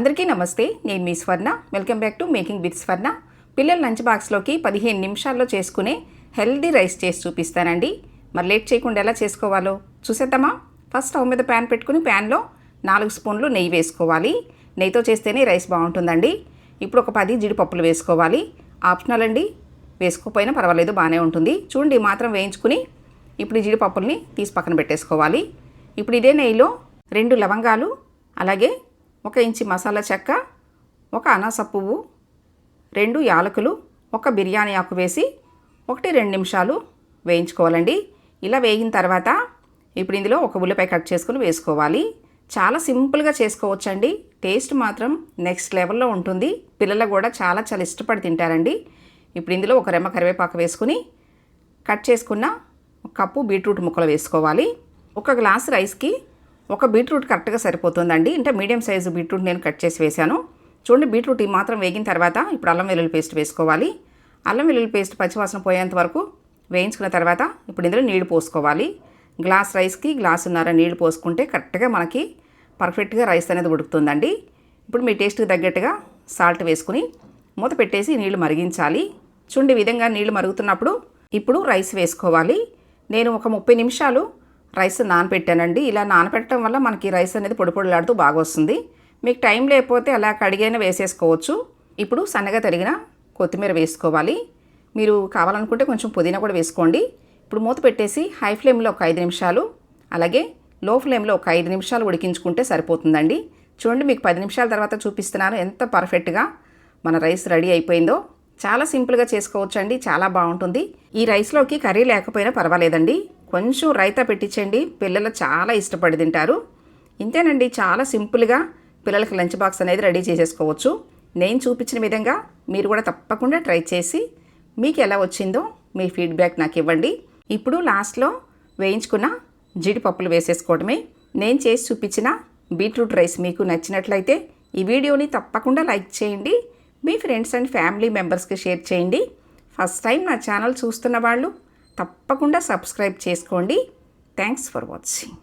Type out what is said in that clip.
అందరికీ నమస్తే. నేను మీ స్వర్ణ. Welcome back to making with స్వర్ణ. పిల్లల లంచ్ బాక్స్లోకి 15 నిమిషాల్లో చేసుకునే హెల్దీ రైస్ చేసి చూపిస్తానండి. మరి లేట్ చేయకుండా ఎలా చేసుకోవాలో చూసేద్దామా? ఫస్ట్ స్టవ్ మీద ప్యాన్ పెట్టుకుని ప్యాన్లో 4 స్పూన్లు నెయ్యి వేసుకోవాలి. నెయ్యితో చేస్తేనే రైస్ బాగుంటుందండి. ఇప్పుడు ఒక 10 జీడిపప్పులు వేసుకోవాలి. ఆప్షనల్ అండి, వేసుకోకపోయినా పర్వాలేదు, బాగానే ఉంటుంది. చూడండి, మాత్రం వేయించుకుని ఇప్పుడు ఈ జీడిపప్పుల్ని తీసి పక్కన పెట్టేసుకోవాలి. ఇప్పుడు ఇదే నెయ్యిలో 2 లవంగాలు, అలాగే 1 ఇంచి మసాలా చెక్క, 1 అనాస పువ్వు, 2 యాలకులు, 1 బిర్యానీ ఆకు వేసి 1-2 నిమిషాలు వేయించుకోవాలండి. ఇలా వేగిన తర్వాత ఇప్పుడు ఇందులో 1 ఉల్లిపాయ కట్ చేసుకుని వేసుకోవాలి. చాలా సింపుల్గా చేసుకోవచ్చండి. టేస్ట్ మాత్రం నెక్స్ట్ లెవెల్లో ఉంటుంది. పిల్లలు కూడా చాలా ఇష్టపడి తింటారండి. ఇప్పుడు ఇందులో 1 రెమ్మ కరివేపాకు వేసుకుని కట్ చేసుకున్న 1 కప్పు బీట్రూట్ ముక్కలు వేసుకోవాలి. 1 గ్లాస్ రైస్కి 1 బీట్రూట్ కరెక్ట్గా సరిపోతుందండి. అంటే మీడియం సైజు బీట్రూట్ నేను కట్ చేసి వేశాను. చూడండి, బీట్రూట్ ఈ మాత్రం వేగిన తర్వాత ఇప్పుడు అల్లం వెల్లుల్లి పేస్ట్ వేసుకోవాలి. అల్లం వెల్లుల్లి పేస్ట్ పచ్చివాసన పోయేంత వరకు వేయించుకున్న తర్వాత ఇప్పుడు ఇందులో నీళ్లు పోసుకోవాలి. గ్లాస్ రైస్కి గ్లాసున్నర నీళ్లు పోసుకుంటే కరెక్ట్గా మనకి పర్ఫెక్ట్గా రైస్ అనేది ఉడుకుతుందండి. ఇప్పుడు మీ టేస్ట్కి తగ్గట్టుగా సాల్ట్ వేసుకుని మూత పెట్టేసి నీళ్లు మరిగించాలి. చూడండి, ఈ విధంగా నీళ్లు మరుగుతున్నప్పుడు ఇప్పుడు రైస్ వేసుకోవాలి. నేను ఒక 30 నిమిషాలు రైస్ నానబెట్టానండి. ఇలా నానబెట్టడం వల్ల మనకి రైస్ అనేది పొడిలాడుతూ బాగా వస్తుంది. మీకు టైం లేకపోతే అలా కడిగైనా వేసేసుకోవచ్చు. ఇప్పుడు సన్నగా తరిగిన కొత్తిమీర వేసుకోవాలి. మీరు కావాలనుకుంటే కొంచెం పుదీనా కూడా వేసుకోండి. ఇప్పుడు మూత పెట్టేసి హై ఫ్లేమ్లో ఒక 5 నిమిషాలు, అలాగే లో ఫ్లేమ్లో ఒక 5 నిమిషాలు ఉడికించుకుంటే సరిపోతుందండి. చూడండి, మీకు 10 నిమిషాల తర్వాత చూపిస్తున్నాను ఎంత పర్ఫెక్ట్గా మన రైస్ రెడీ అయిపోయిందో. చాలా సింపుల్గా చేసుకోవచ్చండి, చాలా బాగుంటుంది. ఈ రైస్లోకి కర్రీ లేకపోయినా పర్వాలేదండి, కొంచెం రైతా పెట్టించండి, పిల్లలు చాలా ఇష్టపడి తింటారు. ఇంతేనండి, చాలా సింపుల్గా పిల్లలకి లంచ్ బాక్స్ అనేది రెడీ చేసేసుకోవచ్చు. నేను చూపించిన విధంగా మీరు కూడా తప్పకుండా ట్రై చేసి మీకు ఎలా వచ్చిందో మీ ఫీడ్బ్యాక్ నాకు ఇవ్వండి. ఇప్పుడు లాస్ట్లో వేయించుకున్న జీడిపప్పులు వేసేసుకోవడమే. నేను చేసి చూపించిన బీట్రూట్ రైస్ మీకు నచ్చినట్లయితే ఈ వీడియోని తప్పకుండా లైక్ చేయండి. మీ ఫ్రెండ్స్ అండ్ ఫ్యామిలీ మెంబర్స్కి షేర్ చేయండి. ఫస్ట్ టైం నా ఛానల్ చూస్తున్న వాళ్ళు తప్పకుండా సబ్స్క్రైబ్ చేసుకోండి. Thanks for watching.